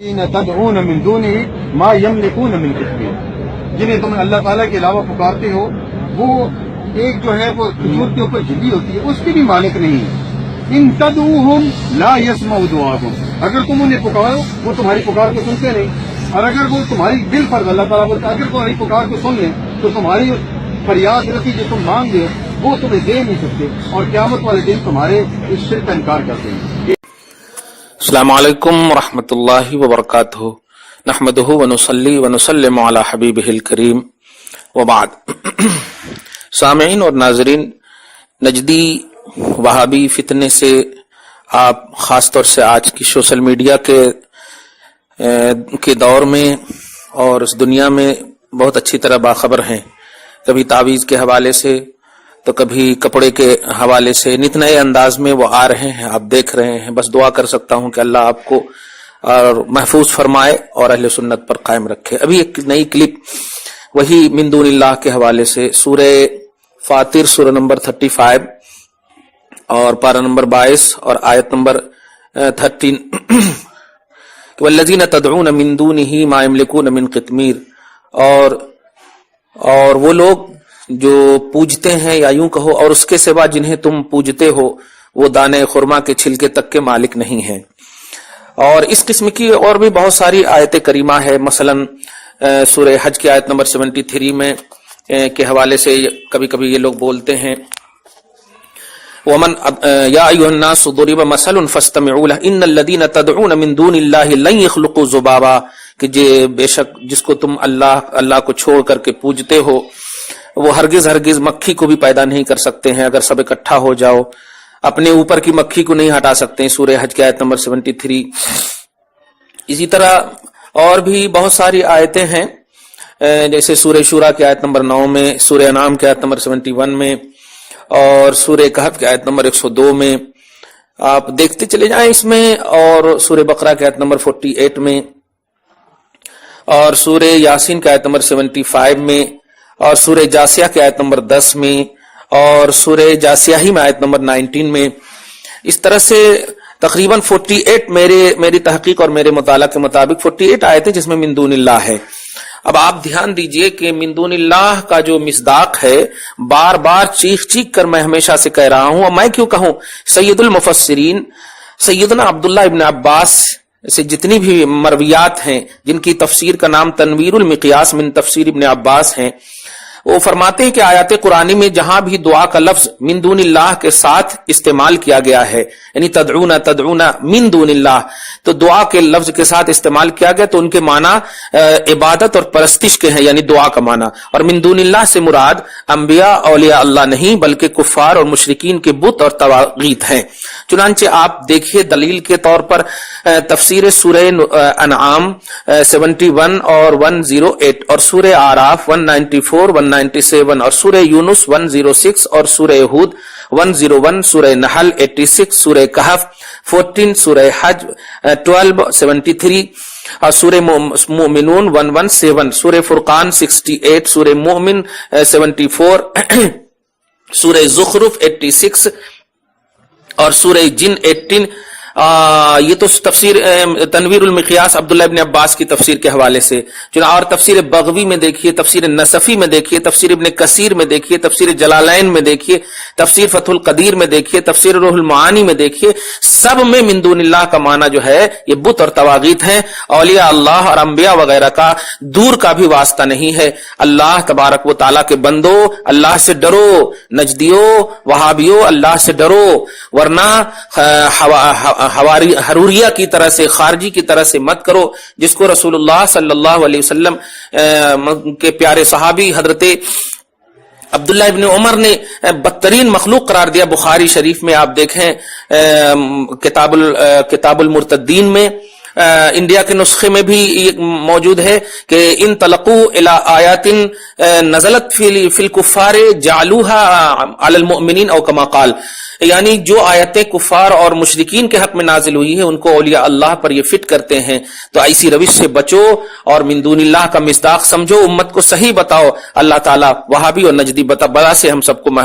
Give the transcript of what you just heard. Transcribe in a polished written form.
تدعون من دونه ما يملكون من قطمیر، جنہیں تم اللہ تعالیٰ کے علاوہ پکارتے ہو وہ ایک جو ہے وہ کھجور کے اوپر جھلی ہوتی ہے، اس کی بھی مالک نہیں ہے۔ ان تدعوهم لا يسمعوا دعاءكم، اگر تم انہیں پکارو وہ تمہاری پکار کو سنتے نہیں، اور اگر وہ تمہاری دل پر اللہ تعالیٰ بولتا اگر تمہاری پکار کو سن لیں تو تمہاری فریاد رسی جو تم مانگ دے وہ تمہیں دے نہیں سکتے، اور قیامت والے دن تمہارے اس شرک کا انکار کرتے ہیں۔ السلام علیکم ورحمۃ اللہ وبرکاتہ، نحمدہ ونصلی ونسلم علی حبیبہ الکریم، وبعد۔ سامعین اور ناظرین، نجدی وہابی فتنے سے آپ خاص طور سے آج کی سوشل میڈیا کے دور میں اور اس دنیا میں بہت اچھی طرح باخبر ہیں، کبھی تعویذ کے حوالے سے تو کبھی کپڑے کے حوالے سے نت نئے انداز میں وہ آ رہے ہیں، آپ دیکھ رہے ہیں۔ بس دعا کر سکتا ہوں کہ اللہ آپ کو اور محفوظ فرمائے اور اہل سنت پر قائم رکھے۔ ابھی ایک نئی کلپ وہی من دون اللہ کے حوالے سے، سورہ فاطر سورہ نمبر 35 اور پارہ نمبر 22 اور آیت نمبر 13 والذین تدعون من دونہ ما یملکون من قطمیر، اور وہ لوگ جو پوجتے ہیں، یا یوں کہو اور اس کے سوا جنہیں تم پوجتے ہو وہ دانے خرما کے چھلکے تک کے مالک نہیں ہیں۔ اور اس قسم کی اور بھی بہت ساری آیت کریمہ ہے، مثلا سورہ حج کی آیت نمبر 73 میں کے حوالے سے کبھی کبھی یہ لوگ بولتے ہیں ومن یا ایھا الناس ضرب مثل فاستمعوا له ان الذين تدعون من دون الله لن يخلقوا ذبابا، کہ بے شک جس کو تم اللہ کو چھوڑ کر کے پوجتے ہو وہ ہرگز مکھی کو بھی پیدا نہیں کر سکتے ہیں، اگر سب اکٹھا ہو جاؤ اپنے اوپر کی مکھی کو نہیں ہٹا سکتے ہیں، سورہ حج کی آیت نمبر 73۔ اسی طرح اور بھی بہت ساری آیتیں ہیں، جیسے سورہ شورا کی آیت نمبر 9 میں، سورہ انعام کی آیت نمبر 71 میں، اور سورہ کہف کی آیت نمبر 102 میں، آپ دیکھتے چلے جائیں اس میں، اور سورہ بقرہ کی آیت نمبر 48 میں، اور سورہ یاسین کی آیت نمبر 75 میں، اور سورہ جاسیہ کی آیت نمبر 10 میں، اور سورہ جاسیہ ہی میں آیت نمبر 19 میں۔ اس طرح سے تقریباً 48 میری تحقیق اور میرے مطالعہ کے مطابق 48 آیتیں جس میں من دون اللہ ہے۔ اب آپ دھیان دیجئے کہ من دون اللہ کا جو مصداق ہے، بار بار چیخ کر میں ہمیشہ سے کہہ رہا ہوں، اور میں کیوں کہوں، سید المفسرین سیدنا عبداللہ ابن عباس سے جتنی بھی مرویات ہیں، جن کی تفسیر کا نام تنویر المقیاس من تفسیر ابن عباس ہیں، وہ فرماتے ہیں کہ آیات قرآنی میں جہاں بھی دعا کا لفظ من دون اللہ کے ساتھ استعمال کیا گیا ہے، یعنی تدعون من دون اللہ، تو دعا کے لفظ کے ساتھ استعمال کیا گیا تو ان کے معنی عبادت اور پرستش کے ہیں، یعنی دعا کا معنی۔ اور من دون اللہ سے مراد انبیاء اولیاء اللہ نہیں بلکہ کفار اور مشرکین کے بت اور طواغیت ہیں۔ چنانچہ آپ دیکھیے دلیل کے طور پر تفسیر سورہ انعام 71 اور 108، اور سورہ اعراف 194 197، اور سورہ یونس 106، اور سورہ ہود 101، سورہ نحل 86، سورہ کہف 14، سورہ حج 12 73، اور سورہ مومنون 117، سورہ فرقان 68، سورہ مومن 74، سورہ زخرف 86، اور سورہ جن 18۔ یہ تو تفسیر تنویر المقیاس عبداللہ ابن عباس کی تفسیر کے حوالے سے، اور تفسیر بغوی میں دیکھیے، تفسیر نصفی میں دیکھیے، تفسیر ابن کثیر میں دیکھیے، تفسیر جلالین میں دیکھیے، تفسیر فتح القدیر میں دیکھیے، تفسیر روح المعانی میں دیکھیے، سب میں من دون اللہ کا معنی جو ہے یہ بت اور طواغیت ہیں، اولیاء اللہ اور انبیاء وغیرہ کا دور کا بھی واسطہ نہیں ہے۔ اللہ تبارک و تعالیٰ کے بندو، اللہ سے ڈرو، نجدیو وہابیو اللہ سے ڈرو، ورنہ حروریہ کی طرح سے، خارجی کی طرح سے مت کرو، جس کو رسول اللہ صلی اللہ علیہ وسلم کے پیارے صحابی حضرت عبداللہ ابن عمر نے بدترین مخلوق قرار دیا۔ بخاری شریف میں آپ دیکھیں کتاب المرتدین میں، انڈیا کے نسخے میں بھی موجود ہے کہ ان تلقوا الی آیات نزلت فی الکفار جعلوها علی المؤمنین او کما قال، یعنی جو آیتیں کفار اور مشرکین کے حق میں نازل ہوئی ہیں ان کو اولیاء اللہ پر یہ فٹ کرتے ہیں۔ تو ایسی روش سے بچو اور من دون اللہ کا مصداق سمجھو، امت کو صحیح بتاؤ۔ اللہ تعالیٰ وہابی اور نجدی بلا سے ہم سب کو